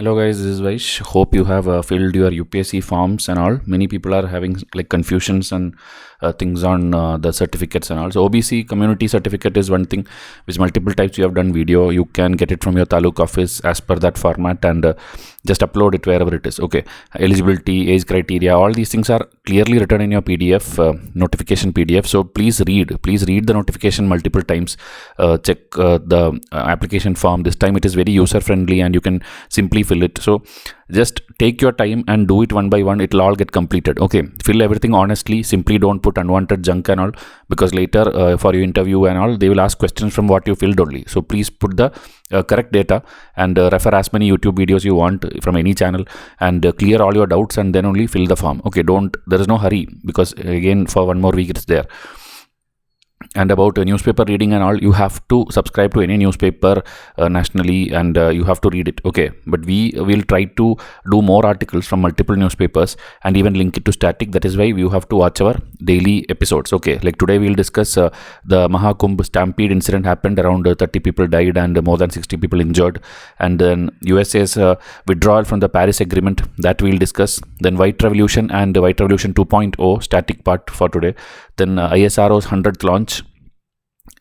Hello guys, this is Vysh. Hope you have filled your UPSC forms and all. Many people are having like confusions and things on the certificates and all. So OBC community certificate is one thing which multiple types you have done video. You can get it from your taluk office as per that format and just upload it wherever it is. Okay, eligibility, age criteria, all these things are clearly written in your PDF, notification PDF. So please read the notification multiple times. Check the application form. This time it is very user friendly and you can simply fill it. So just take your time and do it one by one. It'll all get completed. Okay, fill everything honestly. Simply don't put unwanted junk and all, because later for your interview and all, they will ask questions from what you filled only. So please put the correct data and refer as many YouTube videos you want from any channel and clear all your doubts and then only fill the form. Okay, there is no hurry, because again for one more week it's there. And about newspaper reading and all, you have to subscribe to any newspaper nationally and you have to read it. Okay, but we will try to do more articles from multiple newspapers and even link it to static. That is why you have to watch our daily episodes. Okay, like today we will discuss the Maha Kumbh Stampede incident happened. Around 30 people died and more than 60 people injured. And then USA's withdrawal from the Paris Agreement, that we will discuss. Then White Revolution and White Revolution 2.0 static part for today. Then ISRO's 100th launch,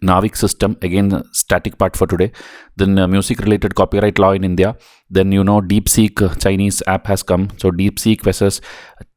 NAVIC system, again static part for today. Then music related copyright law in India. Then Deepseek Chinese app has come. So Deepseek versus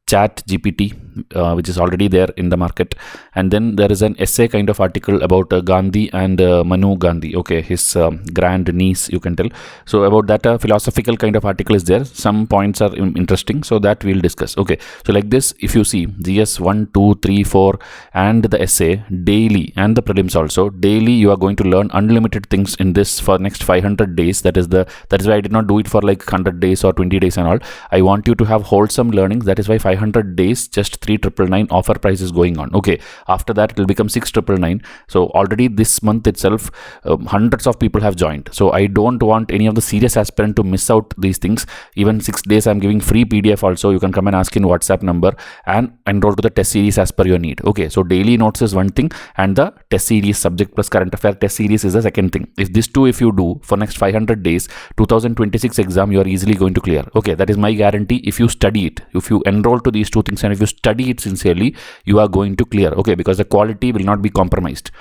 ChatGPT, which is already there in the market. And then there is an essay kind of article about Gandhi and Manu Gandhi. Okay, his grand niece, you can tell. So about that philosophical kind of article is there. Some points are interesting, so that we'll discuss. Okay, so like this, if you see GS 1, 2, 3, 4 and the essay daily and the prelims also daily, you are going to learn unlimited things in this for next 500 days. That is why I did not do it for like 100 days or 20 days and all. I want you to have wholesome learnings. That is why 500 days, just 3,999 offer price is going on. Okay, after that it will become 6,999. So already this month itself hundreds of people have joined. So I don't want any of the serious aspirant to miss out these things. Even 6 days I'm giving free PDF also. You can come and ask in WhatsApp number and enroll to the test series as per your need. Okay, so daily notes is one thing and the test series, subject plus current affair test series, is the second thing. If you do for next 500 days, 2026 exam you are easily going to clear. Okay, that is my guarantee. If you study it, if you enroll to these two things and if you study it sincerely, you are going to clear. Okay, because the quality will not be compromised.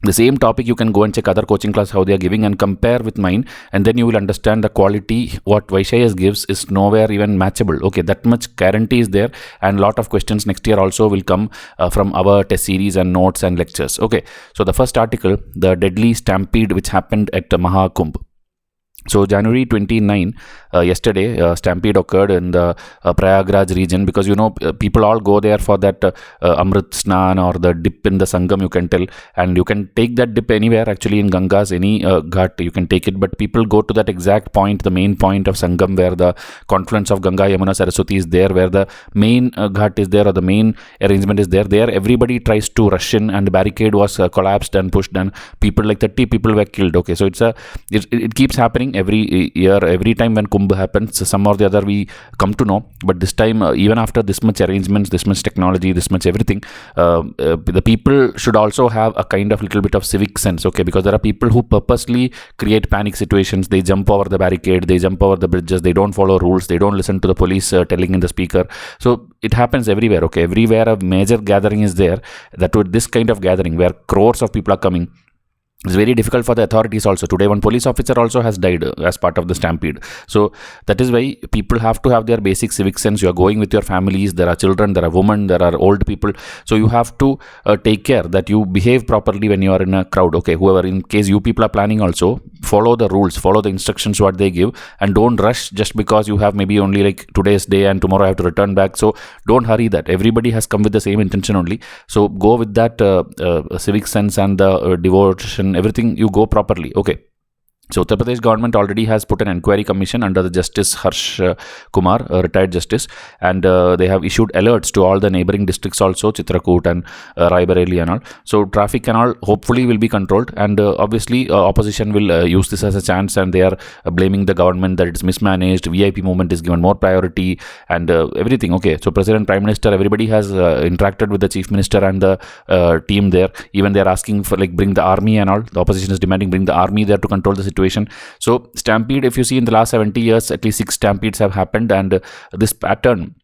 The same topic you can go and check other coaching class how they are giving and compare with mine, and then you will understand the quality. What Vysh IAS gives is nowhere even matchable. Okay, that much guarantee is there, and lot of questions next year also will come from our test series and notes and lectures. Okay, so the first article, the deadly stampede which happened at Maha Kumbh. So January 29, yesterday, stampede occurred in the Prayagraj region, because people all go there for that Amrit Snan or the dip in the Sangam, you can tell, and you can take that dip anywhere actually in Gangas, any ghat you can take it, but people go to that exact point, the main point of Sangam, where the confluence of Ganga, Yamuna, Saraswati is there, where the main ghat is there or the main arrangement is there. There everybody tries to rush in and the barricade was collapsed and pushed and people like 30 people were killed. Okay, so it keeps happening every year, every time when Kumbh happens, some or the other we come to know. But this time, even after this much arrangements, this much technology, this much everything, the people should also have a kind of little bit of civic sense. Okay, because there are people who purposely create panic situations. They jump over the barricade, they jump over the bridges, they don't follow rules, they don't listen to the police telling in the speaker. So it happens everywhere. Okay, everywhere a major gathering is there. That with this kind of gathering where crores of people are coming, it's very difficult for the authorities also. Today, one police officer also has died as part of the stampede. So that is why people have to have their basic civic sense. You are going with your families. There are children, there are women, there are old people. So you have to take care that you behave properly when you are in a crowd. Okay, whoever, in case you people are planning also, follow the rules, follow the instructions what they give, and don't rush just because you have maybe only like today's day and tomorrow I have to return back. So don't hurry that. Everybody has come with the same intention only. So go with that civic sense and the devotion, everything you go properly. Okay. So Uttar Pradesh government already has put an inquiry commission under the Justice Harsh Kumar, retired justice, and they have issued alerts to all the neighboring districts also, Chitrakoot and Rai Bareli and all. So traffic and all hopefully will be controlled, and obviously opposition will use this as a chance, and they are blaming the government that it's mismanaged, VIP movement is given more priority and everything. Okay, so President, Prime Minister, everybody has interacted with the Chief Minister and the team there. Even they are asking for like bring the army and all. The opposition is demanding bring the army there to control the situation. situation. So Stampede, if you see in the last 70 years, at least 6 stampedes have happened, and this pattern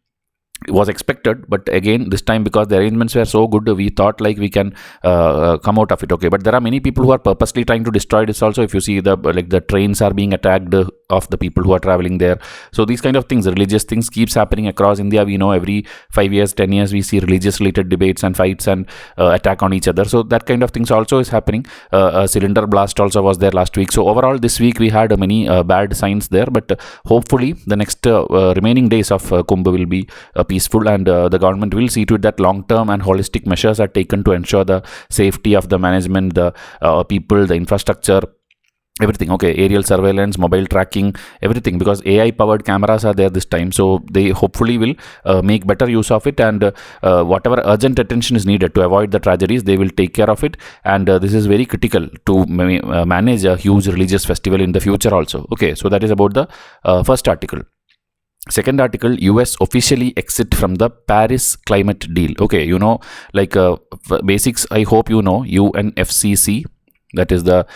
was expected, but again this time, because the arrangements were so good, we thought like we can come out of it. Okay, but there are many people who are purposely trying to destroy this also. If you see the trains are being attacked of the people who are traveling there. So these kind of things, religious things, keeps happening across India. We know every 5 years, 10 years, we see religious related debates and fights and attack on each other. So that kind of things also is happening. A cylinder blast also was there last week. So overall this week we had many bad signs there, but hopefully the next remaining days of Kumbh will be peaceful, and the government will see to it that long-term and holistic measures are taken to ensure the safety of the management, the people, the infrastructure, everything. Okay, aerial surveillance, mobile tracking, everything, because AI powered cameras are there this time, so they hopefully will make better use of it, and whatever urgent attention is needed to avoid the tragedies, they will take care of it. And this is very critical to manage a huge religious festival in the future also. Okay, so that is about the first article. Second article, US officially exit from the Paris climate deal. Okay, you know, like basics, I hope you know, UNFCCC, that is the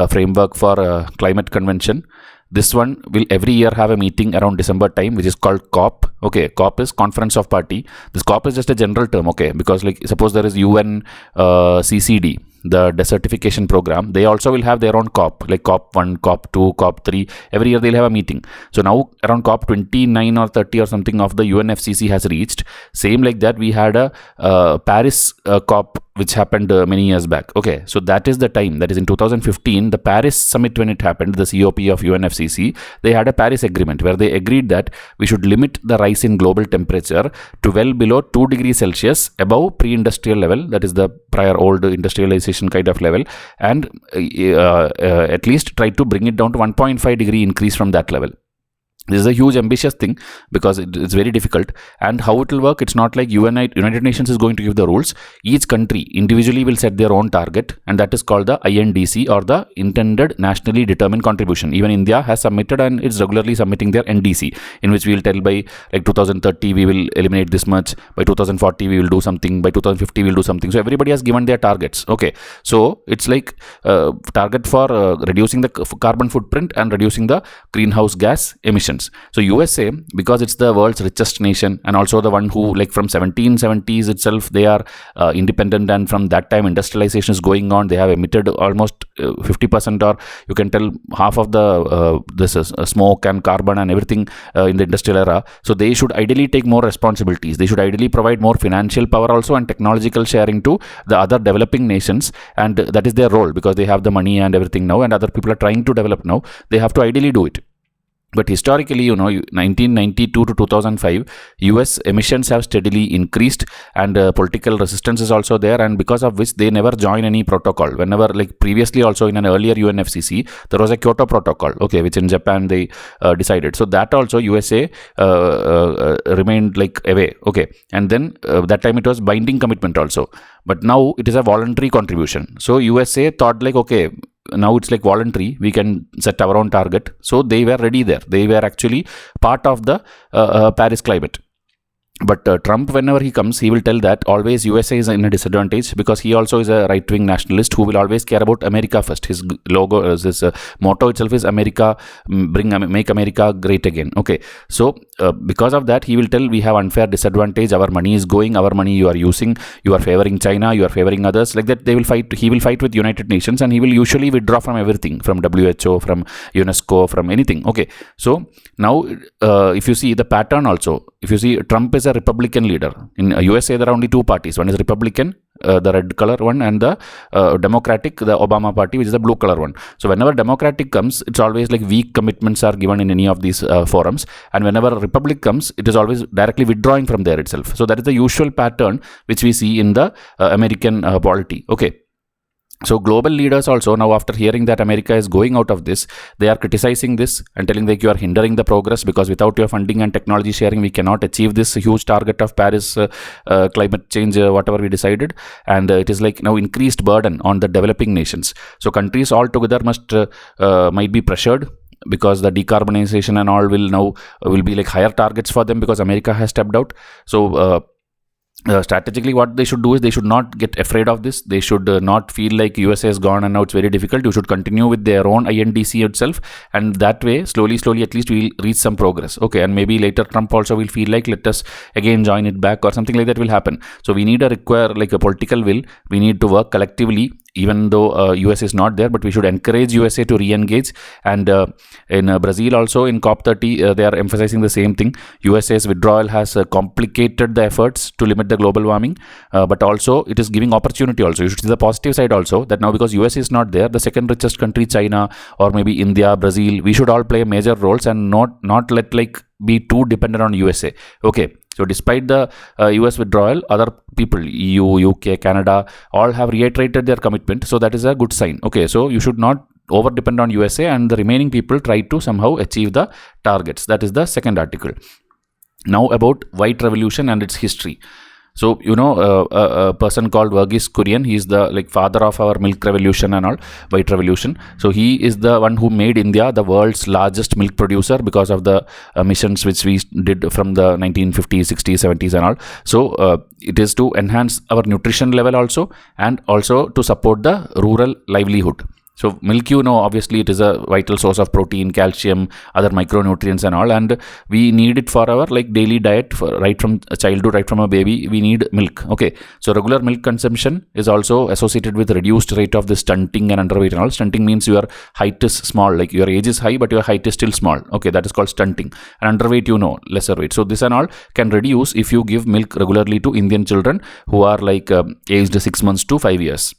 framework for climate convention. This one will every year have a meeting around December time, which is called COP. Okay, COP is Conference of Party. This COP is just a general term, okay, because like suppose there is UNCCD, the desertification program, they also will have their own COP, like COP 1, COP 2, COP 3. Every year they'll have a meeting. So now around COP 29 or 30 or something of the UNFCCC has reached. Same like that, we had a Paris COP which happened many years back. Okay, so that is the time, that is in 2015, the Paris summit, when it happened, the COP of UNFCCC, they had a Paris agreement where they agreed that we should limit the rise in global temperature to well below 2 degrees Celsius above pre-industrial level, that is the prior old industrialization kind of level, and at least try to bring it down to 1.5 degree increase from that level. This is a huge ambitious thing because it's very difficult. And how it will work, it's not like United Nations is going to give the rules. Each country individually will set their own target, and that is called the INDC, or the Intended Nationally Determined Contribution. Even India has submitted and it's regularly submitting their NDC, in which we will tell by like 2030 we will eliminate this much, by 2040 we will do something, by 2050 we will do something. So everybody has given their targets. Okay, so it's like target for reducing the carbon footprint and reducing the greenhouse gas emissions. So USA, because it's the world's richest nation, and also the one who, like from 1770s itself, they are independent, and from that time industrialization is going on. They have emitted almost 50%, or you can tell half of the this is smoke and carbon and everything in the industrial era. So they should ideally take more responsibilities. They should ideally provide more financial power also and technological sharing to the other developing nations, and that is their role, because they have the money and everything now, and other people are trying to develop now. They have to ideally do it. But historically, you know, 1992 to 2005, US emissions have steadily increased, and political resistance is also there, and because of which they never join any protocol. Whenever, like previously also in an earlier UNFCCC, there was a Kyoto Protocol, okay, which in Japan they decided. So that also USA remained like away, okay. And then that time it was binding commitment also. But now it is a voluntary contribution. So USA thought like, okay, now it's like voluntary, we can set our own target. So they were ready there. They were actually part of the Paris climate. But Trump, whenever he comes, he will tell that always USA is in a disadvantage, because he also is a right-wing nationalist who will always care about America first. His logo, his motto itself is America, make America great again. Okay, so because of that, he will tell we have unfair disadvantage. Our money is going, our money you are using. You are favoring China, you are favoring others. Like that, they will fight. He will fight with United Nations, and he will usually withdraw from everything, from WHO, from UNESCO, from anything. Okay, so now if you see the pattern also, if you see Trump is a Republican leader. In USA, there are only two parties. One is Republican, the red color one, and the Democratic, the Obama party, which is the blue color one. So whenever Democratic comes, it's always like weak commitments are given in any of these forums. And whenever Republic comes, it is always directly withdrawing from there itself. So that is the usual pattern which we see in the American polity. Okay. So global leaders also, now after hearing that America is going out of this, they are criticizing this and telling like you are hindering the progress, because without your funding and technology sharing, we cannot achieve this huge target of Paris climate change, whatever we decided. And it is like now increased burden on the developing nations. So countries altogether might be pressured, because the decarbonization and all will be like higher targets for them, because America has stepped out. So strategically what they should do is they should not get afraid of this. They should not feel like USA is gone and now it's very difficult. You should continue with their own INDC itself, and that way slowly at least we'll reach some progress. Okay, and maybe later Trump also will feel like let us again join it back or something like that will happen. So we need require like a political will. We need to work collectively, even though US is not there, but we should encourage USA to re-engage. And in Brazil also in COP30 they are emphasizing the same thing. USA's withdrawal has complicated the efforts to limit the global warming, but also it is giving opportunity also. You should see the positive side also, that now because US is not there, the second richest country China or maybe India, Brazil, we should all play major roles and not let like be too dependent on USA. Okay, so despite the US withdrawal, other people, EU, UK, Canada, all have reiterated their commitment. So that is a good sign. Okay, so you should not over depend on USA, and the remaining people try to somehow achieve the targets. That is the second article. Now about White Revolution and its history. So, a person called Verghese Kurian, he is the like father of our milk revolution and all, White Revolution. So he is the one who made India the world's largest milk producer because of the missions which we did from the 1950s, 60s, 70s and all. So it is to enhance our nutrition level also, and also to support the rural livelihood. So milk, obviously it is a vital source of protein, calcium, other micronutrients and all, and we need it for our like daily diet, right from a childhood, right from a baby, we need milk. Okay, so regular milk consumption is also associated with reduced rate of the stunting and underweight and all. Stunting means your height is small, like your age is high but your height is still small. Okay, that is called stunting. And underweight, lesser weight. So this and all can reduce if you give milk regularly to Indian children who are like aged 6 months to 5 years.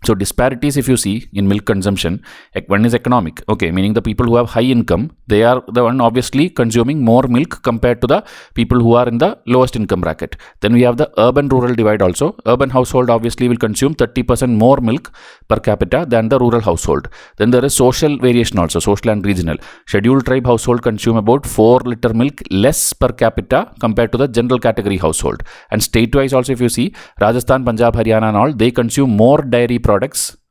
So disparities, if you see in milk consumption, one is economic. Okay, meaning the people who have high income, they are the one obviously consuming more milk compared to the people who are in the lowest income bracket. Then we have the urban-rural divide also. Urban household obviously will consume 30% more milk per capita than the rural household. Then there is social variation also, social and regional. Scheduled tribe household consume about 4 liter milk less per capita compared to the general category household. And state-wise also, if you see, Rajasthan, Punjab, Haryana and all, they consume more dairy products.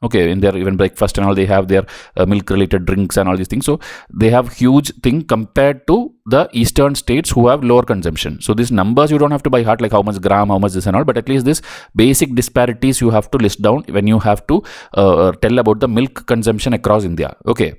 Okay, in their even breakfast and all, they have their milk related drinks and all these things. So they have huge thing compared to the eastern states who have lower consumption. So these numbers you don't have to by heart, like how much gram, how much this and all, but at least this basic disparities you have to list down when you have to tell about the milk consumption across India. Okay.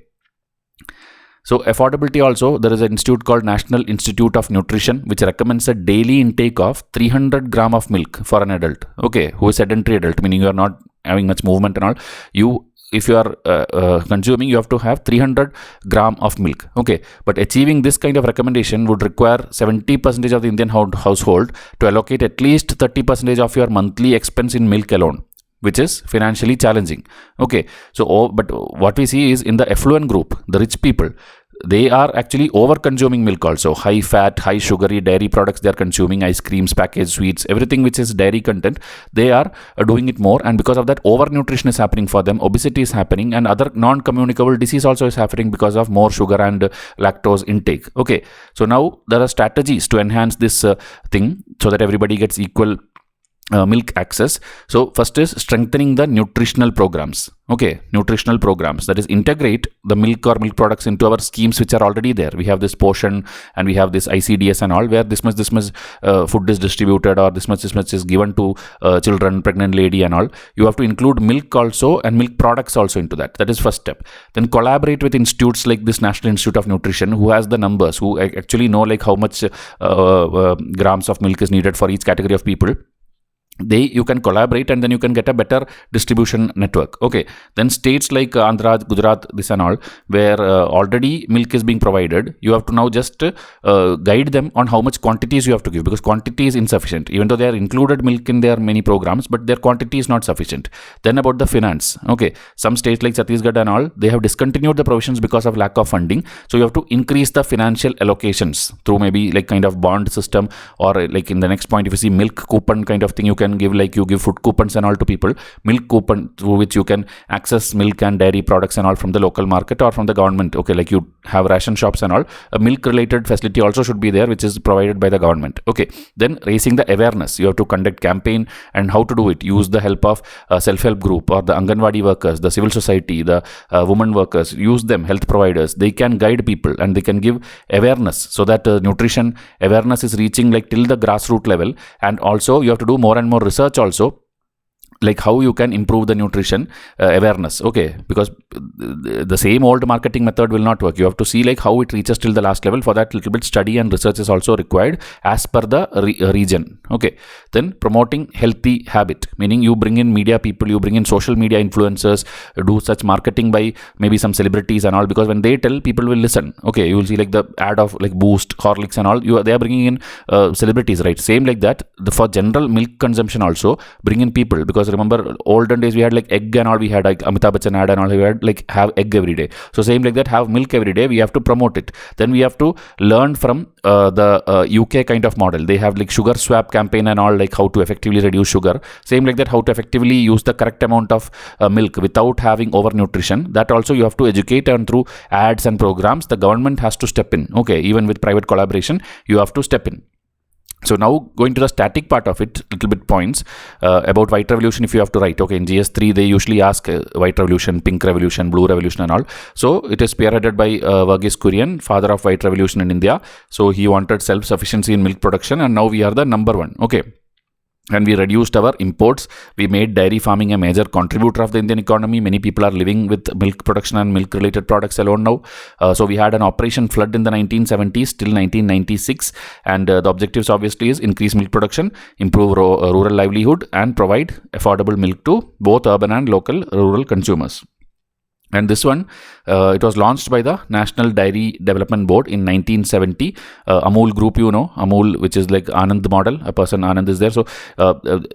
So affordability also, there is an institute called National Institute of Nutrition which recommends a daily intake of 300 gram of milk for an adult. Okay, who is sedentary adult, meaning you are not having much movement and all. If you are consuming, you have to have 300 gram of milk. Okay, but achieving this kind of recommendation would require 70% of the Indian household to allocate at least 30% of your monthly expense in milk alone, which is financially challenging. Okay, so but what we see is in the affluent group, the rich people, they are actually over consuming milk also. High fat, high sugary dairy products they are consuming, ice creams, packaged sweets, everything which is dairy content, they are doing it more, and because of that overnutrition is happening for them, obesity is happening, and other non-communicable disease also is happening because of more sugar and lactose intake. Okay, so now there are strategies to enhance this thing so that everybody gets equal milk access. So first is strengthening the nutritional programs. Okay, nutritional programs, that is integrate the milk or milk products into our schemes which are already there. We have this portion and we have this ICDS and all, where this much food is distributed, or this much is given to children, pregnant lady and all. You have to include milk also and milk products also into that. That is first step. Then collaborate with institutes like this National Institute of Nutrition, who has the numbers, who actually know like how much grams of milk is needed for each category of people. You can collaborate and then you can get a better distribution network. Okay, then states like Andhra, Gujarat, this and all, where already milk is being provided, you have to now just guide them on how much quantities you have to give, because quantity is insufficient, even though they are included milk in their many programs, but their quantity is not sufficient. Then about the finance. Okay, some states like Chhattisgarh and all, they have discontinued the provisions because of lack of funding. So you have to increase the financial allocations through maybe like kind of bond system, or like in the next point, if you see milk coupon kind of thing, you can can give, like you give food coupons and all to people, milk coupon through which you can access milk and dairy products and all from the local market or from the government. Okay, like you have ration shops and all. A milk related facility also should be there, which is provided by the government. Okay, then raising the awareness. You have to conduct campaign, and how to do it? Use the help of a self-help group or the Anganwadi workers, the civil society, the women workers. Use them, health providers. They can guide people and they can give awareness, so that nutrition awareness is reaching like till the grassroots level. And also you have to do more and more research also, like how you can improve the nutrition awareness. Okay, because the same old marketing method will not work. You have to see like how it reaches till the last level. For that, little bit study and research is also required as per the region. Okay, then promoting healthy habit, meaning you bring in media people, you bring in social media influencers, do such marketing by maybe some celebrities and all, because when they tell, people will listen. Okay, you will see like the ad of like Boost, Horlicks and all, they are bringing in celebrities, right? Same like that, for general milk consumption also bring in people, because remember olden days we had like egg and all, we had like Amitabh Bachchan ad and all, we had like have egg every day. So same like that, have milk every day, we have to promote it. Then we have to learn from the UK kind of model. They have like sugar swap campaign and all, like how to effectively reduce sugar. Same like that, how to effectively use the correct amount of milk without having overnutrition. That also you have to educate, and through ads and programs the government has to step in. Okay, even with private collaboration you have to step in. So now going to the static part of it, little bit points about white revolution if you have to write. Okay, in GS3 they usually ask white revolution, pink revolution, blue revolution and all. So it is spearheaded by Verghese Kurian, father of white revolution in India. So he wanted self-sufficiency in milk production, and now we are the number one. Okay. And we reduced our imports. We made dairy farming a major contributor of the Indian economy. Many people are living with milk production and milk related products alone now. So we had an operation flood in the 1970s till 1996, and the objectives obviously is increase milk production, improve rural livelihood, and provide affordable milk to both urban and local rural consumers. And this one, it was launched by the National Dairy Development Board in 1970. Amul group, you know, Amul, which is like Anand model, a person Anand is there. So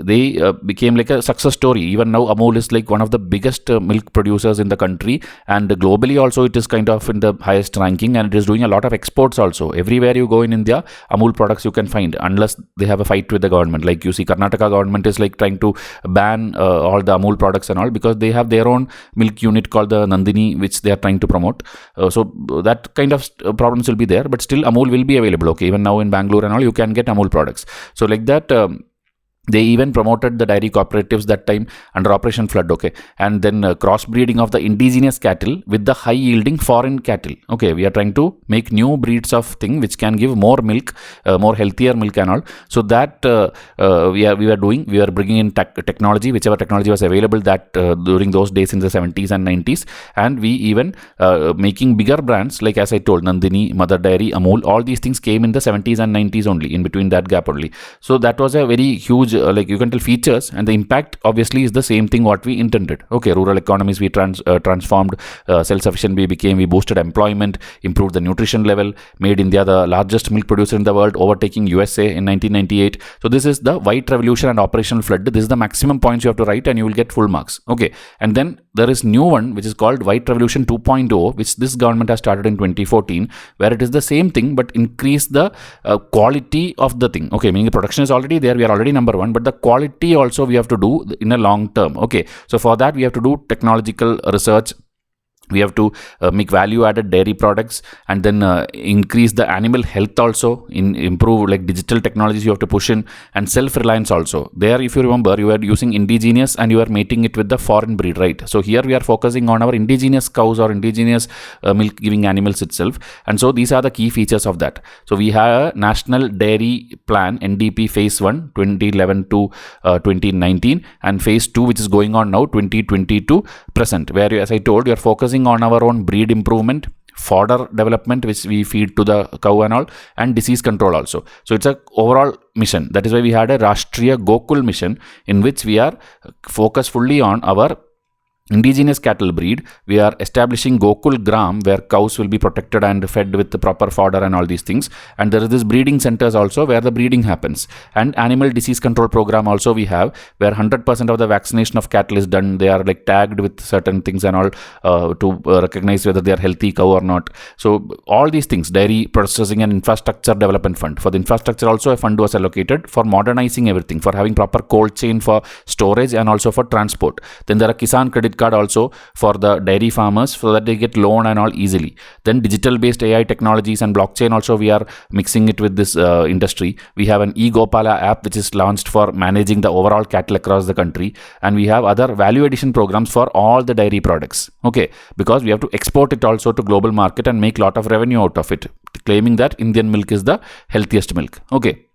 they became like a success story. Even now Amul is like one of the biggest milk producers in the country, and globally also it is kind of in the highest ranking, and it is doing a lot of exports also. Everywhere you go in India, Amul products you can find, unless they have a fight with the government. Like you see Karnataka government is like trying to ban all the Amul products and all, because they have their own milk unit called the Nandini, which they are trying to promote. So that kind of problems will be there, but still Amul will be available. Okay, even now in Bangalore and all, you can get Amul products. So like that, they even promoted the dairy cooperatives that time under Operation Flood. Okay, and then crossbreeding of the indigenous cattle with the high yielding foreign cattle. Okay, we are trying to make new breeds of thing which can give more milk, more healthier milk and all. So that we were bringing in technology, whichever technology was available that during those days in the 70s and 90s, and we even making bigger brands, like as I told, Nandini, Mother Dairy, Amul. All these things came in the 70s and 90s only, in between that gap only. So that was a very huge like you can tell features, and the impact obviously is the same thing what we intended. Okay, rural economies we transformed, self-sufficient we boosted employment, improved the nutrition level, made India the largest milk producer in the world, overtaking USA in 1998. So this is the white revolution and Operation Flood. This is the maximum points you have to write, and you will get full marks. Okay, and then there is new one which is called White Revolution 2.0, which this government has started in 2014, where it is the same thing but increase the quality of the thing. Okay, meaning the production is already there, we are already number one, but the quality also we have to do in a long term. Okay, so for that we have to do technological research. We have to make value added dairy products, and then increase the animal health also, improve like digital technologies you have to push in, and self-reliance also. There, if you remember, you are using indigenous and you are mating it with the foreign breed, right? So here we are focusing on our indigenous cows or indigenous milk giving animals itself. And so these are the key features of that. So we have a National Dairy Plan, NDP Phase 1, 2011 to 2019, and Phase 2, which is going on now, 2020 to present, where, as I told, you are focusing on our own breed improvement, fodder development which we feed to the cow and all, and disease control also. So it's a overall mission. That is why we had a Rashtriya Gokul mission, in which we are focused fully on our indigenous cattle breed, we are establishing Gokul Gram, where cows will be protected and fed with the proper fodder and all these things. And there is this breeding centers also where the breeding happens. And animal disease control program also we have, where 100% of the vaccination of cattle is done. They are like tagged with certain things and all to recognize whether they are healthy cow or not. So all these things, dairy processing and infrastructure development fund. For the infrastructure also a fund was allocated for modernizing everything, for having proper cold chain for storage and also for transport. Then there are Kisan credit card also for the dairy farmers so that they get loan and all easily. Then digital based AI technologies and blockchain also we are mixing it with this industry. We have an eGopala app which is launched for managing the overall cattle across the country, and we have other value addition programs for all the dairy products, okay, because we have to export it also to global market and make lot of revenue out of it, claiming that Indian milk is the healthiest milk, okay.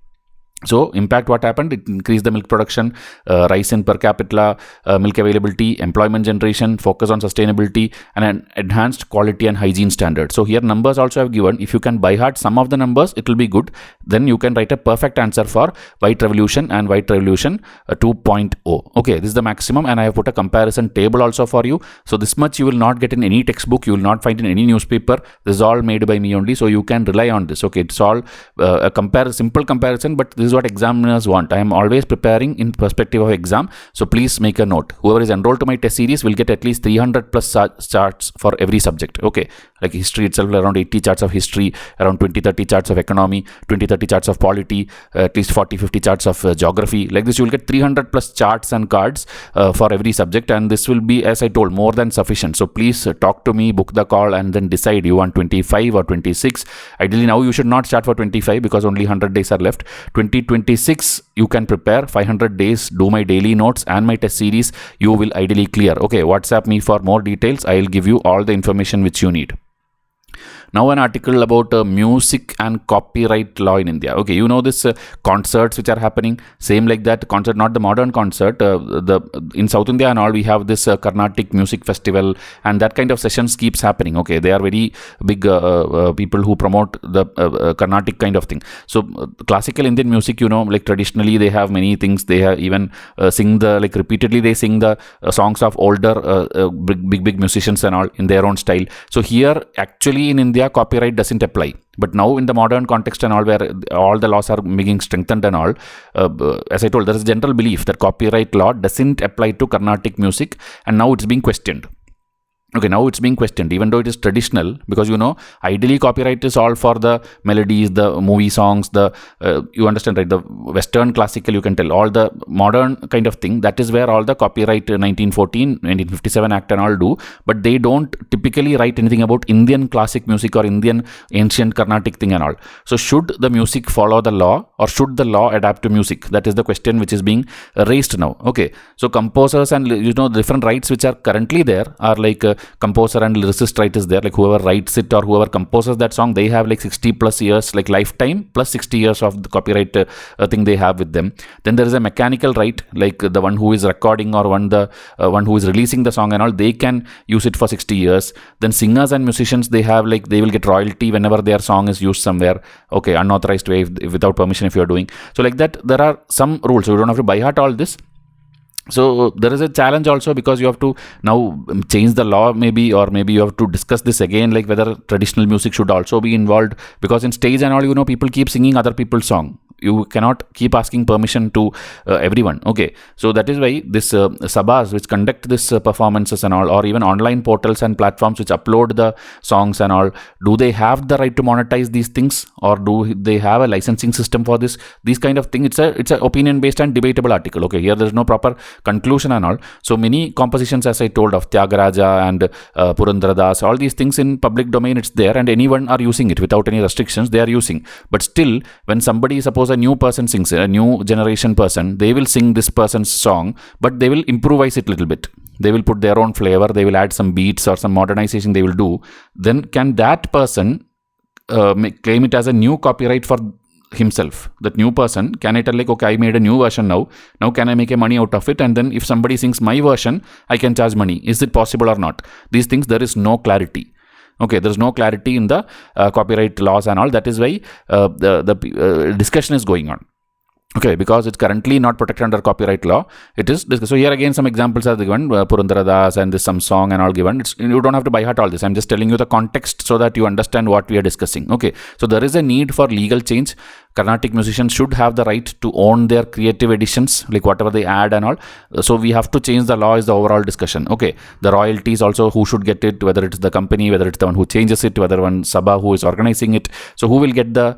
So impact, what happened? It increased the milk production, rise in per capita milk availability, employment generation, focus on sustainability, and an enhanced quality and hygiene standard. So here numbers also have given. If you can by heart some of the numbers, it will be good. Then you can write a perfect answer for White Revolution and White Revolution 2.0. Okay, this is the maximum, and I have put a comparison table also for you. So this much you will not get in any textbook. You will not find in any newspaper. This is all made by me only. So you can rely on this. Okay, it's all a simple comparison, but this is what examiners want. I am always preparing in perspective of exam, so please make a note. Whoever is enrolled to my test series will get at least 300 plus charts for every subject, okay. Like history itself, around 80 charts of history, around 20-30 charts of economy, 20-30 charts of polity, at least 40-50 charts of geography. Like this you will get 300 plus charts and cards for every subject, and this will be, as I told, more than sufficient. So please talk to me, book the call, and then decide you want 25 or 26. Ideally now you should not start for 25 because only 100 days are left. 2026 you can prepare 500 days, do my daily notes and my test series, you will ideally clear. Okay, WhatsApp me for more details. I will give you all the information which you need. Now an article about music and copyright law in India. Okay, you know this concerts which are happening, same like that concert, not the modern concert. In South India and all, we have this Carnatic music festival, and that kind of sessions keeps happening. Okay, they are very big people who promote the Carnatic kind of thing. So classical Indian music, you know, like traditionally they have many things. They have even sing the, like repeatedly they sing the songs of older big musicians and all in their own style. So here actually in India copyright doesn't apply, but now in the modern context and all, where all the laws are being strengthened and all, as I told, there is a general belief that copyright law doesn't apply to Carnatic music, and now it's being questioned. Okay, now it's being questioned, even though it is traditional, because you know, ideally copyright is all for the melodies, the movie songs, you understand, right? The Western classical, you can tell, all the modern kind of thing, that is where all the copyright 1914, 1957 Act and all do, but they don't typically write anything about Indian classic music or Indian ancient Carnatic thing and all. So should the music follow the law, or should the law adapt to music? That is the question which is being raised now. Okay, so composers and, you know, different rights which are currently there are like composer and lyricist right is there, like whoever writes it or whoever composes that song, they have like 60 plus years, like lifetime plus 60 years of the copyright thing they have with them. Then there is a mechanical right, like the one who is recording or one who is releasing the song and all, they can use it for 60 years. Then singers and musicians, they have like, they will get royalty whenever their song is used somewhere, okay, unauthorized way, without permission if you are doing. So like that, there are some rules, so you don't have to by heart all this. So there is a challenge also, because you have to now change the law maybe, or maybe you have to discuss this again, like whether traditional music should also be involved, because in stage and all, you know, people keep singing other people's song. You cannot keep asking permission to everyone. Okay, so that is why this sabas which conduct this performances and all, or even online portals and platforms which upload the songs and all, do they have the right to monetize these things, or do they have a licensing system for this? These kind of thing, it's a opinion based and debatable article. Okay, here there is no proper conclusion and all. So many compositions, as I told, of Tyagaraja and Purandradas, all these things in public domain, it's there, and anyone are using it without any restrictions, they are using. But still, when somebody, suppose a new person sings, a new generation person, they will sing this person's song, but they will improvise it a little bit. They will put their own flavor, they will add some beats or some modernization they will do. Then can that person claim it as a new copyright for himself? That new person, can it tell like, okay, I made a new version now can I make a money out of it, and then if somebody sings my version, I can charge money? Is it possible or not? These things, there is no clarity. Okay, there is no clarity in the copyright laws and all. That is why the discussion is going on. Okay, because it's currently not protected under copyright law, it is discussed. So here again some examples are given, Purandara Das and this some song and all given. You don't have to by heart all this. I'm just telling you the context so that you understand what we are discussing. Okay, so there is a need for legal change. Carnatic musicians should have the right to own their creative editions, like whatever they add and all. So we have to change the law is the overall discussion. Okay, the royalties also, who should get it, whether it's the company, whether it's the one who changes it, whether one Sabha who is organizing it. So who will get the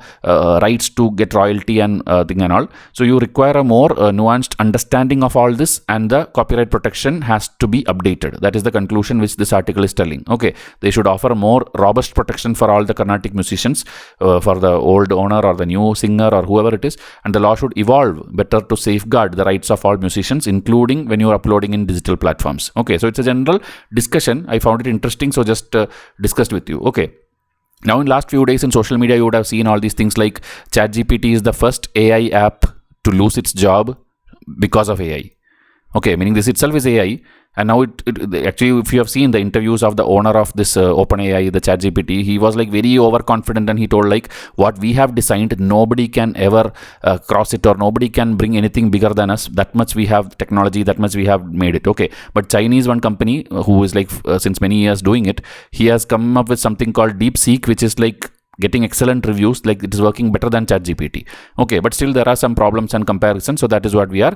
rights to get royalty and thing and all. So you require a more nuanced understanding of all this, and the copyright protection has to be updated. That is the conclusion which this article is telling. Okay, they should offer more robust protection for all the Carnatic musicians, for the old owner or the new singer or whoever it is, and the law should evolve better to safeguard the rights of all musicians, including when you are uploading in digital platforms. Okay, so it's a general discussion. I found it interesting, so just discussed with you. Okay. Now in last few days in social media, you would have seen all these things like ChatGPT is the first AI app to lose its job because of AI. Okay, meaning this itself is AI, and now it actually, if you have seen the interviews of the owner of this OpenAI, the ChatGPT, he was like very overconfident, and he told like, what we have designed, nobody can ever cross it, or nobody can bring anything bigger than us. That much we have technology, that much we have made it. Okay, but Chinese one company who is like since many years doing it, he has come up with something called Deepseek, which is like getting excellent reviews, like it is working better than ChatGPT. Okay, but still there are some problems and comparisons, so that is what we are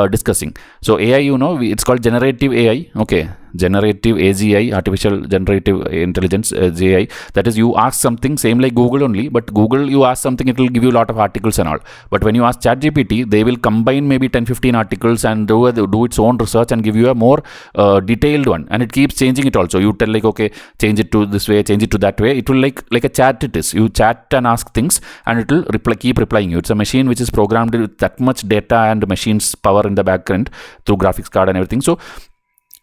discussing. So AI, it's called generative AI. Okay, generative AGI, artificial generative intelligence, GI. That is, you ask something same like Google only, but Google, you ask something, it will give you a lot of articles and all. But when you ask ChatGPT, they will combine maybe 10-15 articles and do its own research and give you a more detailed one, and it keeps changing it also. You tell like, okay, change it to this way, change it to that way. It will like a chat it is. You chat and ask things, and it will keep replying you. It's a machine which is programmed with that much data and machine's power in the background through graphics card and everything. So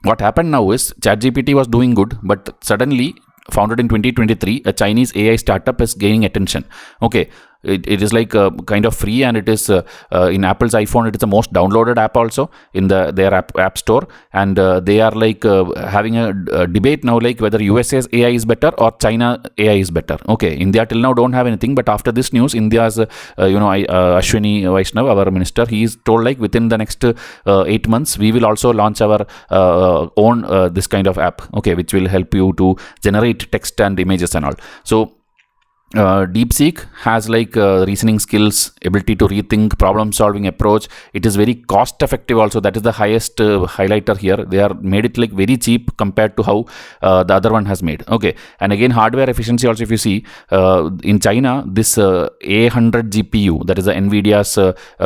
what happened now is ChatGPT was doing good, but suddenly, founded in 2023, a Chinese AI startup is gaining attention. Okay, it is like kind of free, and it is in Apple's iPhone, it is the most downloaded app also in their app store, and they are like having a debate now, like whether USA's AI is better or China AI is better. Okay, India till now don't have anything, but after this news, India's Ashwini Vaishnav, our minister, he is told like within the next 8 months we will also launch our own this kind of app, okay, which will help you to generate text and images and all. So Deepseek has like reasoning skills, ability to rethink, problem solving approach. It is very cost effective also. That is the highest highlighter here. They are made it like very cheap compared to how the other one has made. Okay, and again hardware efficiency also, if you see in China, this A100 GPU, that is the NVIDIA's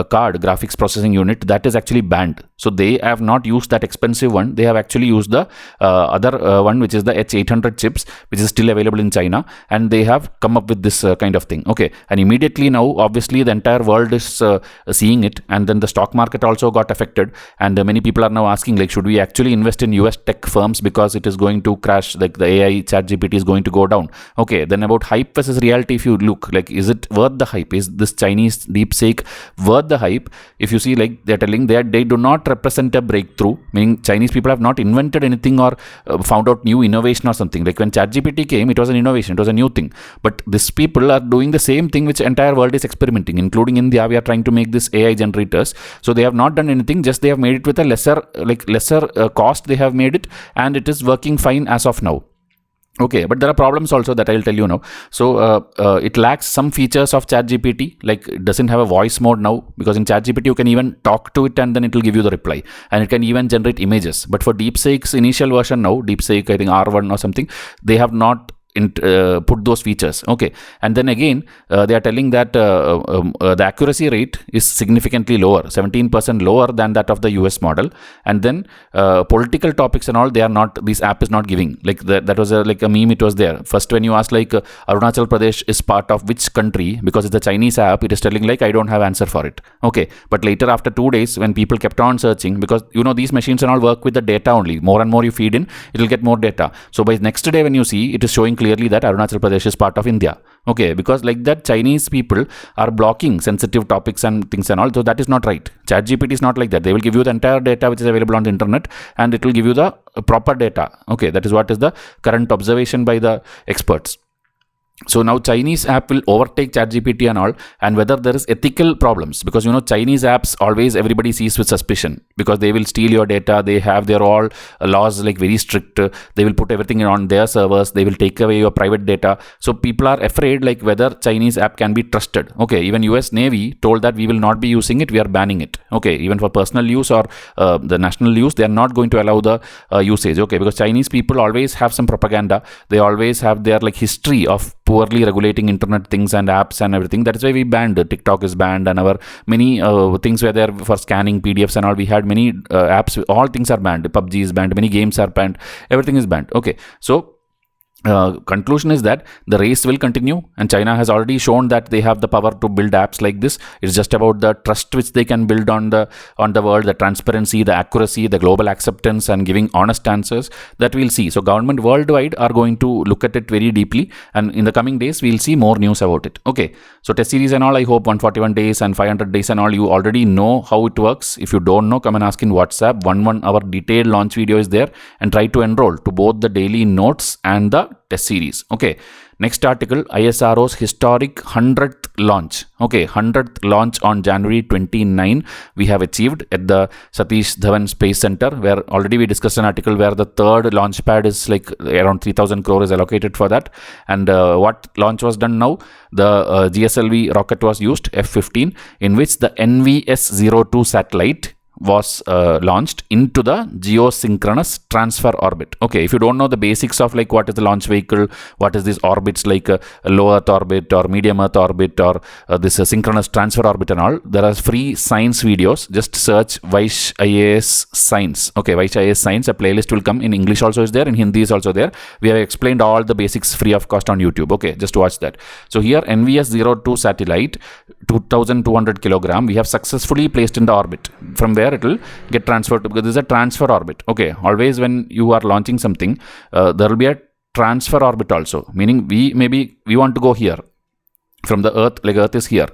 card graphics processing unit, that is actually banned. So they have not used that expensive one. They have actually used the other one, which is the H800 chips, which is still available in China, and they have come up with this kind of thing. Okay, and immediately now, obviously, the entire world is seeing it, and then the stock market also got affected, and many people are now asking like, should we actually invest in US tech firms because it is going to crash, like the AI ChatGPT is going to go down. Okay, then about hype versus reality, if you look, like, is it worth the hype? Is this Chinese Deepseek worth the hype? If you see, like, they're telling that they do not represent a breakthrough, meaning Chinese people have not invented anything or found out new innovation or something. Like when ChatGPT came, it was an innovation, it was a new thing, but this people are doing the same thing which entire world is experimenting, including India. We are trying to make this AI generators, so they have not done anything, just they have made it with a lesser cost. They have made it, and it is working fine as of now. Okay, but there are problems also that I'll tell you now. So it lacks some features of ChatGPT, like it doesn't have a voice mode now, because in ChatGPT you can even talk to it and then it will give you the reply, and it can even generate images. But for DeepSeek's initial version now, DeepSeek I think R1 or something, they have not put those features. Okay, and then again they are telling that the accuracy rate is significantly lower, 17% lower than that of the US model, and then political topics and all, they are not, this app is not giving. Like that was like a meme, it was there first when you ask like Arunachal Pradesh is part of which country, because it's a Chinese app, it is telling like I don't have answer for it. Okay, but later after 2 days when people kept on searching, because these machines and all work with the data only, more and more you feed in, it will get more data. So by next day when you see, it is showing clearly that Arunachal Pradesh is part of India. Okay, because like that Chinese people are blocking sensitive topics and things and all, so that is not right. ChatGPT is not like that. They will give you the entire data which is available on the internet, and it will give you the proper data. Okay, that is what is the current observation by the experts. So now Chinese app will overtake ChatGPT and all, and whether there is ethical problems, because Chinese apps always everybody sees with suspicion, because they will steal your data. They have their all laws like very strict. They will put everything on their servers. They will take away your private data. So people are afraid like whether Chinese app can be trusted. Okay, even US Navy told that we will not be using it. We are banning it. Okay, even for personal use or the national use, they are not going to allow the usage. Okay, because Chinese people always have some propaganda. They always have their like history of poorly regulating internet things and apps and everything. That is why we banned TikTok is banned, and our many things were there for scanning PDFs and all. We had many apps. All things are banned. PUBG is banned. Many games are banned. Everything is banned. Okay, so conclusion is that the race will continue, and China has already shown that they have the power to build apps like this. It's just about the trust which they can build on the world, the transparency, the accuracy, the global acceptance, and giving honest answers that we'll see. So government worldwide are going to look at it very deeply, and in the coming days we'll see more news about it. Okay, so test series and all, I hope 141 days and 500 days and all, you already know how it works. If you don't know, come and ask in WhatsApp. 1 hour detailed launch video is there, and try to enroll to both the daily notes and the test series. Okay, next article, ISRO's historic 100th launch. Okay, 100th launch on January 29 we have achieved at the Satish Dhawan Space Center, where already we discussed an article where the third launch pad is like around 3,000 crore is allocated for that. And what launch was done now? The GSLV rocket was used, F-15, in which the NVS-02 satellite was launched into the geosynchronous transfer orbit. Okay, if you don't know the basics of like what is the launch vehicle, what is these orbits like a low Earth orbit or medium Earth orbit or this synchronous transfer orbit and all, there are free science videos. Just search Vysh IAS Science. Okay, Vysh IAS Science, a playlist will come. In English also is there, in Hindi is also there. We have explained all the basics free of cost on YouTube. Okay, just watch that. So here NVS-02 satellite, 2,200 kilogram, we have successfully placed in the orbit, from where it will get transferred to, because this is a transfer orbit. Okay, always when you are launching something, there will be a transfer orbit also, meaning we want to go here from the Earth, like Earth is here,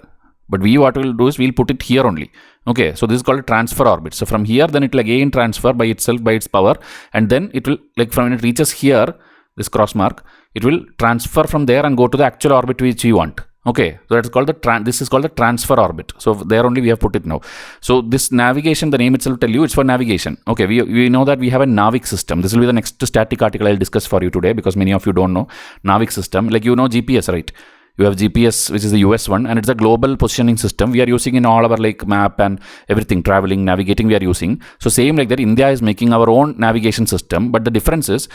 but what we'll do is we'll put it here only. Okay, so this is called a transfer orbit. So from here, then it will again transfer by itself, by its power, and then it will, like from when it reaches here, this cross mark, it will transfer from there and go to the actual orbit which we want. Okay, so that's called this is called the transfer orbit. So there only we have put it now. So this navigation, the name itself will tell you it's for navigation. Okay, we know that we have a NAVIC system. This will be the next static article I'll discuss for you today, because many of you don't know NAVIC system. Like GPS, right? You have GPS, which is the US one, and it's a global positioning system we are using in all our like map and everything, traveling, navigating we are using. So same like that, India is making our own navigation system, but the difference is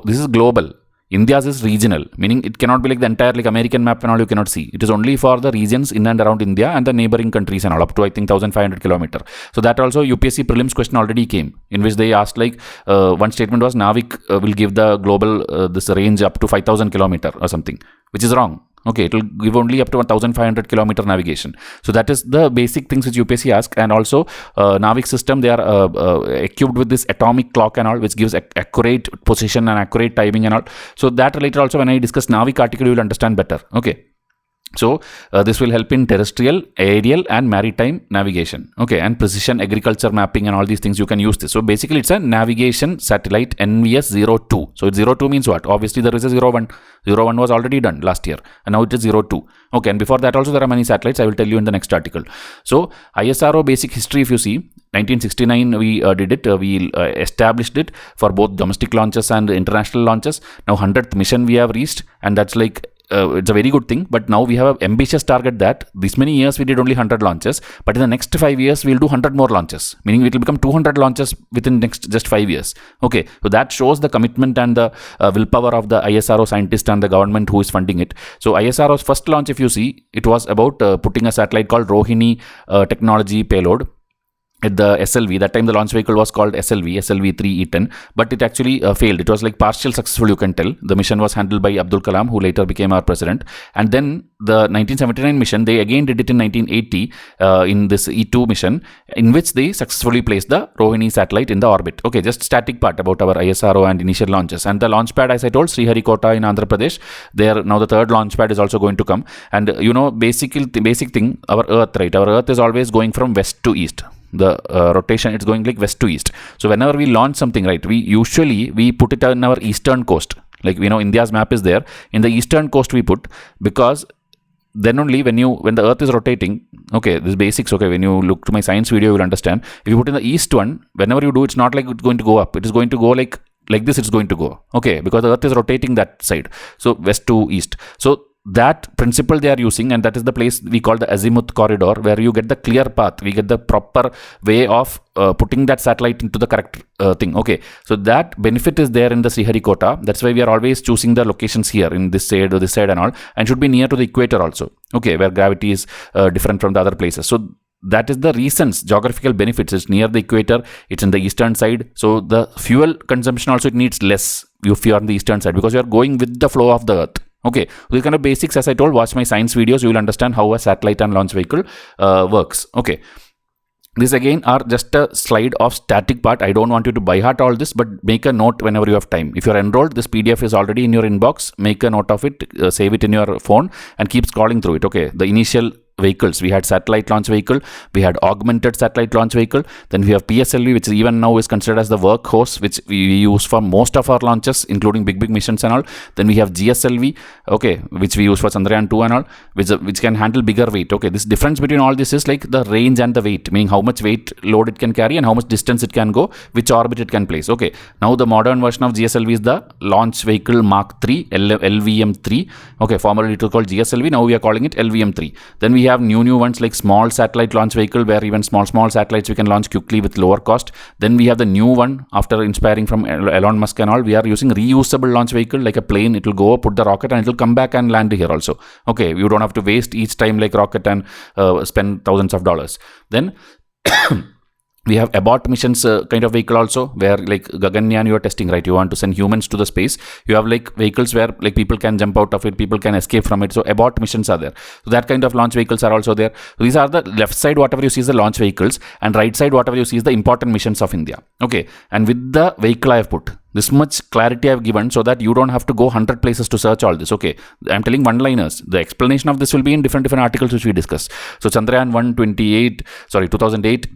this is global. India's is regional, meaning it cannot be like the entire like American map and all you cannot see. It is only for the regions in and around India and the neighboring countries and all, up to I think 1,500 kilometer. So that also UPSC prelims question already came, in which they asked like one statement was NAVIC will give the global this range up to 5,000 kilometer or something, which is wrong. Okay, it will give only up to 1,500 kilometer navigation. So that is the basic things which UPSC ask. And also NAVIC system, they are equipped with this atomic clock and all, which gives accurate position and accurate timing and all. So that later also when I discuss NAVIC article, you will understand better. Okay. So this will help in terrestrial, aerial and maritime navigation. Okay, and precision agriculture mapping and all these things you can use this. So basically it's a navigation satellite NVS-02. So 02 means what? Obviously there is a 01. 01 was already done last year and now it is 02. Okay, and before that also there are many satellites. I will tell you in the next article. So ISRO basic history, if you see, 1969 we did it. We established it for both domestic launches and international launches. Now 100th mission we have reached, and that's like it's a very good thing, but now we have an ambitious target that this many years we did only 100 launches, but in the next 5 years we'll do 100 more launches, meaning it will become 200 launches within next just 5 years. Okay, so that shows the commitment and the willpower of the ISRO scientist and the government who is funding it. So ISRO's first launch, if you see, it was about putting a satellite called Rohini technology payload at the SLV. That time the launch vehicle was called SLV-3E10, but it actually failed. It was like partial successful, you can tell. The mission was handled by Abdul Kalam, who later became our president. And then the 1979 mission, they again did it in 1980 in this E2 mission, in which they successfully placed the Rohini satellite in the orbit. Okay, just static part about our ISRO and initial launches. And the launch pad, as I told, Sriharikota in Andhra Pradesh, there now the third launch pad is also going to come. And you know, basic thing, our Earth, right? Our Earth is always going from west to east. The rotation, it's going like west to east. So whenever we launch something, right, we usually put it on our eastern coast, Like, India's map is there. In the eastern coast we put, because then only when the earth is rotating, okay, this basics, okay, when you look to my science video, you will understand. If you put in the east one, whenever you do, it's not like it's going to go up. It is going to go like this, it's going to go. Okay, because the earth is rotating that side. So west to east. So that principle they are using, and that is the place we call the azimuth corridor, where you get the clear path. We get the proper way of putting that satellite into the correct thing. Okay, so that benefit is there in the Sriharikota. That's why we are always choosing the locations here in this side or this side and all, and should be near to the equator also. Okay, where gravity is different from the other places. So that is the reasons, geographical benefits. It's near the equator, it's in the eastern side, so the fuel consumption also it needs less if you are on the eastern side, because you are going with the flow of the earth. Okay, these kind of basics, as I told, watch my science videos, you will understand how a satellite and launch vehicle works. Okay, this again are just a slide of static part. I don't want you to by heart all this, but make a note whenever you have time. If you are enrolled, this PDF is already in your inbox. Make a note of it, save it in your phone, and keep scrolling through it. Okay, the initial vehicles, we had satellite launch vehicle, we had augmented satellite launch vehicle, then we have PSLV, which even now is considered as the workhorse, which we use for most of our launches, including big missions and all. Then we have GSLV, okay, which we use for Chandrayaan 2 and all, which can handle bigger weight. Okay, this difference between all this is like the range and the weight, meaning how much weight load it can carry and how much distance it can go, which orbit it can place. Okay, now the modern version of GSLV is the launch vehicle Mark 3, LVM3. Okay, formerly it was called GSLV, now we are calling it LVM3. Then we have new ones like small satellite launch vehicle, where even small satellites we can launch quickly with lower cost. Then we have the new one, after inspiring from Elon Musk and all, we are using reusable launch vehicle, like a plane. It will go, put the rocket, and it will come back and land here also. Okay, you don't have to waste each time like rocket and spend thousands of dollars. Then we have abort missions kind of vehicle also, where like Gaganyaan you are testing, right? You want to send humans to the space. You have like vehicles where like people can jump out of it, people can escape from it. So abort missions are there. So that kind of launch vehicles are also there. So these are the left side, whatever you see is the launch vehicles, and right side, whatever you see is the important missions of India. Okay, and with the vehicle I have put this much clarity I have given, so that you don't have to go 100 places to search all this. Okay, I'm telling one-liners. The explanation of this will be in different articles which we discuss. So Chandrayaan 2008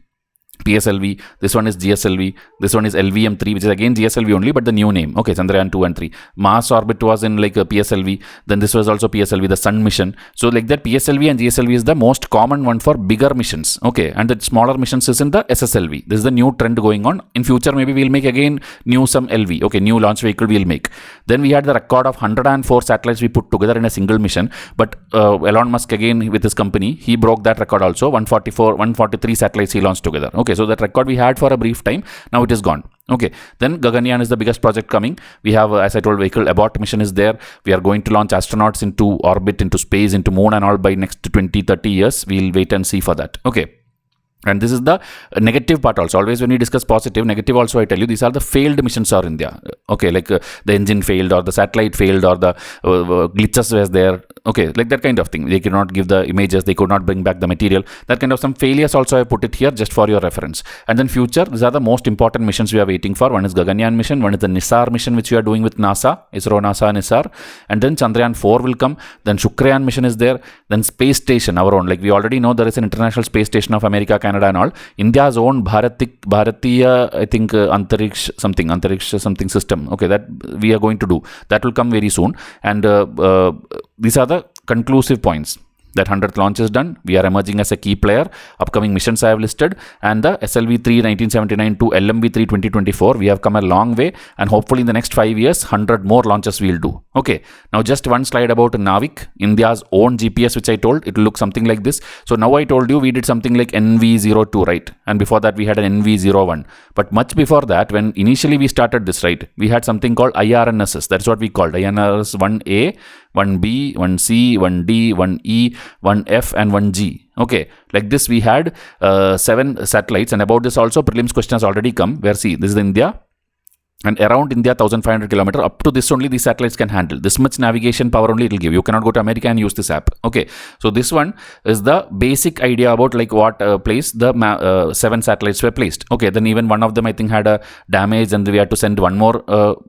PSLV, this one is GSLV, this one is LVM3, which is again GSLV only, but the new name. Okay, Chandrayaan 2 and 3. Mars orbit was in like a PSLV, then this was also PSLV, the Sun mission. So like that, PSLV and GSLV is the most common one for bigger missions. Okay, and the smaller missions is in the SSLV. This is the new trend going on. In future, maybe we'll make again some LV. Okay, new launch vehicle we'll make. Then we had the record of 104 satellites we put together in a single mission, but Elon Musk again with his company, he broke that record also. 143 satellites he launched together. Okay, so that record we had for a brief time, now it is gone. Okay, then Gaganyaan is the biggest project coming. We have, as I told, vehicle abort mission is there. We are going to launch astronauts into orbit, into space, into moon and all by next 20-30 years. We'll wait and see for that. Okay. And this is the negative part also. Always when we discuss positive, negative also I tell you, these are the failed missions are in India. Okay, like the engine failed, or the satellite failed, or the glitches was there. Okay, like that kind of thing. They could not give the images, they could not bring back the material. That kind of some failures also I put it here just for your reference. And then future, these are the most important missions we are waiting for. One is Gaganyaan mission, one is the NISAR mission which we are doing with NASA, ISRO, NASA, NISAR. And then Chandrayaan 4 will come. Then Shukrayaan mission is there. Then space station, our own. Like we already know there is an international space station of America, Canada and all. India's own Bharatiya, I think Antariksha something system. Okay, that we are going to do. That will come very soon. And these are the conclusive points. That 100th launch is done. We are emerging as a key player. Upcoming missions I have listed. And the SLV3 1979 to LMV3 2024. We have come a long way. And hopefully in the next 5 years, 100 more launches we will do. Okay. Now just one slide about NAVIC, India's own GPS, which I told. It will look something like this. So now I told you we did something like NV02, right? And before that we had an NV01. But much before that, when initially we started this, right, we had something called IRNSS. That's what we called. IRNSS 1A, 1B, 1C, 1D, 1E, 1F and 1G. Okay, like this we had 7 satellites, and about this also prelims question has already come, where see, this is India, and around India 1500 kilometers, up to this only these satellites can handle. This much navigation power only it will give. You cannot go to America and use this app. Okay, so this one is the basic idea about like what place the 7 satellites were placed. Okay, then even one of them I think had a damage, and we had to send one more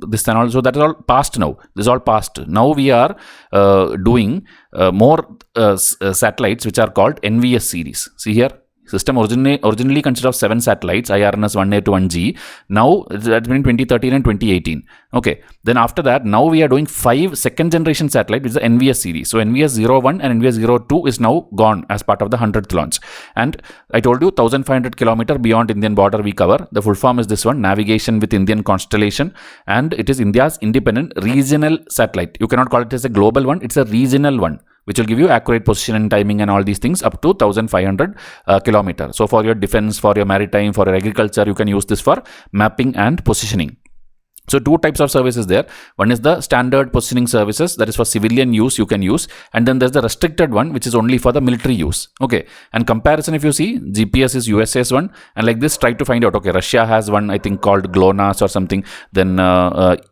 this and all. So that is all past now. This is all past. Now we are doing more satellites which are called NVS series. See here, System originally consisted of 7 satellites, IRNS 1A to 1G. Now, that's been 2013 and 2018. Okay. Then after that, now we are doing 5 second generation satellite, which is the NVS series. So NVS 01 and NVS 02 is now gone as part of the 100th launch. And I told you 1500 kilometer beyond Indian border we cover. The full form is this one, Navigation with Indian Constellation. And it is India's independent regional satellite. You cannot call it as a global one. It's a regional one, which will give you accurate position and timing and all these things up to 1500 kilometers. So for your defense, for your maritime, for your agriculture, you can use this for mapping and positioning. So 2 types of services there. One is the standard positioning services, that is for civilian use you can use, and then there's the restricted one, which is only for the military use. Okay, and comparison, if you see, GPS is USA's one, and like this, try to find out. Okay, Russia has one, I think, called GLONASS or something. Then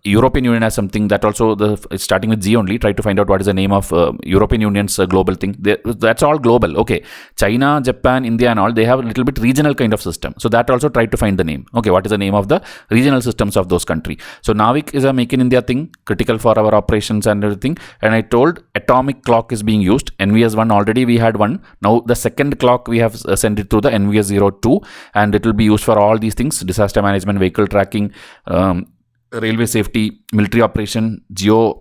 European Union has something that also it's starting with G only. Try to find out what is the name of European Union's global thing. That's all global. Okay, China, Japan, India, and all, they have a little bit regional kind of system. So that also try to find the name. Okay, what is the name of the regional systems of those countries? So NAVIC is a Make in India thing, critical for our operations and everything. And I told atomic clock is being used. NVS 1 already we had one. Now the second clock we have sent it through the NVS 02, and it will be used for all these things: disaster management, vehicle tracking, railway safety, military operation, geo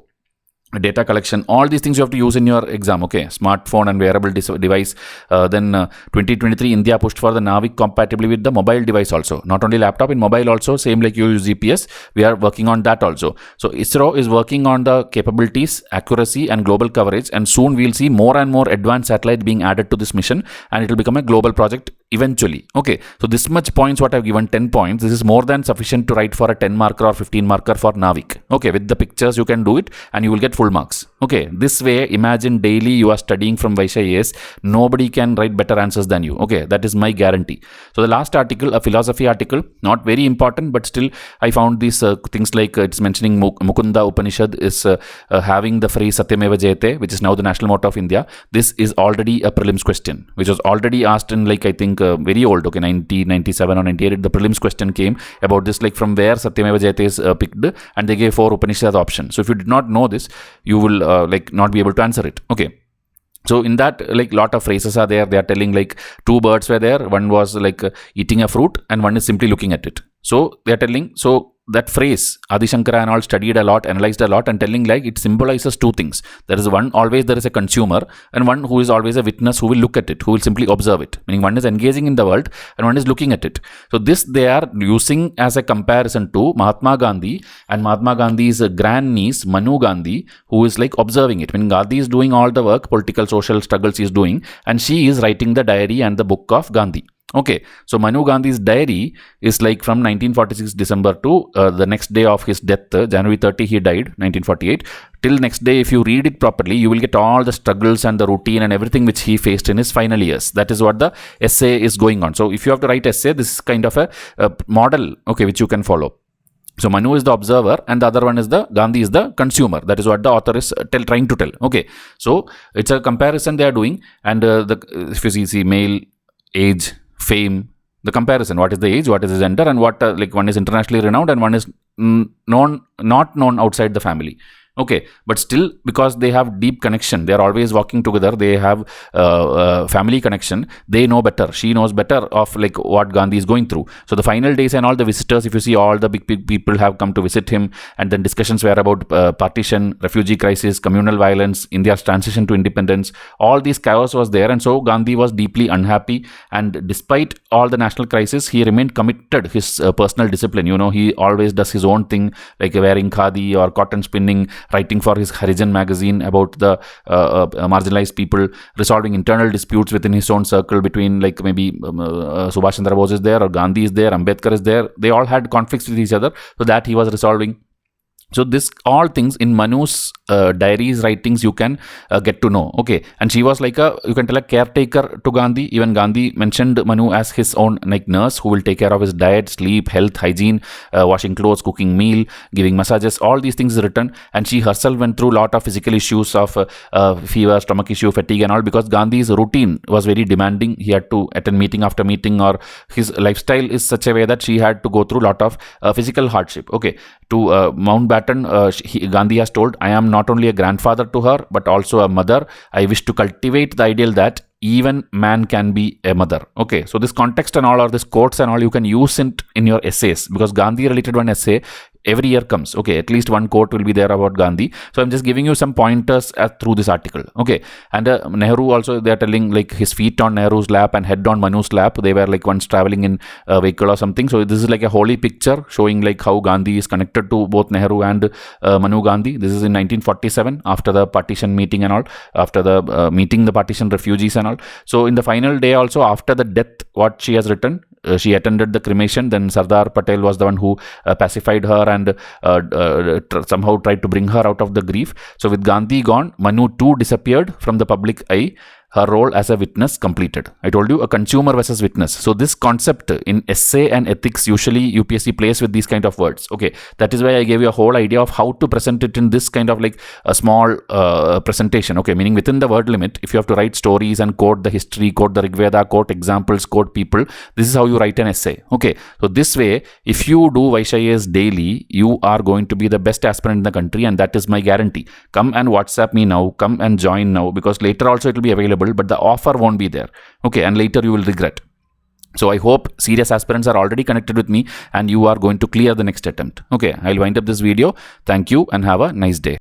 data collection. All these things you have to use in your exam. Okay, smartphone and wearable device. Then 2023 India pushed for the NAVIC compatibility with the mobile device also, not only laptop, in mobile also, same like you use GPS. We are working on that also. So ISRO is working on the capabilities, accuracy and global coverage, and soon we'll see more and more advanced satellite being added to this mission, and it will become a global project eventually. Okay, so this much points what I've given, 10 points. This is more than sufficient to write for a 10 marker or 15 marker for NAVIC. Okay, with the pictures you can do it and you will get full marks. Okay, this way, imagine daily you are studying from Vysh IAS. Nobody can write better answers than you. Okay, that is my guarantee. So the last article, a philosophy article, not very important, but still I found these things like it's mentioning Mukunda Upanishad is having the phrase Satyameva Jayate, which is now the national motto of India. This is already a prelims question, which was already asked in, like, I think very old, okay, 1997 or 98, the prelims question came about this, like from where Satyameva Jayate is picked, and they gave 4 Upanishad options. So if you did not know this, you will like not be able to answer it. Okay. So in that, like, lot of phrases are there. They are telling like 2 birds were there. One was like eating a fruit and one is simply looking at it. So they are telling, so that phrase, Adi Shankara and all studied a lot, analyzed a lot, and telling like it symbolizes 2 things. There is one, always there is a consumer, and one who is always a witness who will look at it, who will simply observe it. Meaning one is engaging in the world and one is looking at it. So this they are using as a comparison to Mahatma Gandhi and Mahatma Gandhi's grandniece Manu Gandhi, who is like observing it. Meaning Gandhi is doing all the work, political, social struggles he is doing, and she is writing the diary and the book of Gandhi. Okay, so Manu Gandhi's diary is like from 1946 December to the next day of his death, January 30 he died, 1948. Till next day, if you read it properly, you will get all the struggles and the routine and everything which he faced in his final years. That is what the essay is going on. So if you have to write essay, this is kind of a model, okay, which you can follow. So Manu is the observer and the other one is the Gandhi is the consumer. That is what the author is trying to tell. Okay, so it's a comparison they are doing, and if you see male, age, fame, the comparison, what is the age, what is the gender, and what like one is internationally renowned and one is not known outside the family. Okay, but still, because they have deep connection, they are always walking together, they have family connection, they know better, she knows better of like what Gandhi is going through. So the final days and all the visitors, if you see, all the big people have come to visit him, and then discussions were about partition, refugee crisis, communal violence, India's transition to independence. All these chaos was there, and so Gandhi was deeply unhappy, and despite all the national crisis, he remained committed his personal discipline. You know, he always does his own thing, like wearing khadi or cotton spinning, writing for his Harijan magazine about the marginalized people, resolving internal disputes within his own circle between, like, maybe Subhash Chandra Bose is there or Gandhi is there, Ambedkar is there. They all had conflicts with each other, so that he was resolving. So this all things in Manu's diaries, writings, you can get to know. Okay, and she was like you can tell, a caretaker to Gandhi. Even Gandhi mentioned Manu as his own like nurse who will take care of his diet, sleep, health, hygiene, washing clothes, cooking meal, giving massages. All these things is written, and she herself went through a lot of physical issues of fever, stomach issue, fatigue and all, because Gandhi's routine was very demanding. He had to attend meeting after meeting, or his lifestyle is such a way that she had to go through a lot of physical hardship. Okay, to Mountbatten, Gandhi has told, I am not only a grandfather to her, but also a mother. I wish to cultivate the ideal that even man can be a mother. Okay, so this context and all, or this quotes and all, you can use it in your essays, because Gandhi related one essay every year comes. Okay, at least one quote will be there about Gandhi. So I'm just giving you some pointers through this article. Okay, and Nehru also, they are telling like his feet on Nehru's lap and head on Manu's lap. They were like once traveling in a vehicle or something. So this is like a holy picture showing like how Gandhi is connected to both Nehru and Manu Gandhi. This is in 1947 after the partition meeting and all, after the meeting the partition refugees and all. So in the final day also, after the death, what she has written, she attended the cremation. Then Sardar Patel was the one who pacified her and somehow tried to bring her out of the grief. So with Gandhi gone, Manu too disappeared from the public eye. Her role as a witness completed. I told you, a consumer versus witness. So this concept in essay and ethics, usually UPSC plays with these kind of words. Okay, that is why I gave you a whole idea of how to present it in this kind of like a small presentation. Okay, meaning within the word limit, if you have to write stories and quote the history, quote the Rig Veda, quote examples, quote people, this is how you write an essay. Okay, so this way, if you do Vysh IAS daily, you are going to be the best aspirant in the country, and that is my guarantee. Come and WhatsApp me now, come and join now, because later also it will be available, but the offer won't be there. Okay, and later you will regret. So I hope serious aspirants are already connected with me and you are going to clear the next attempt. Okay, I'll wind up this video. Thank you and have a nice day.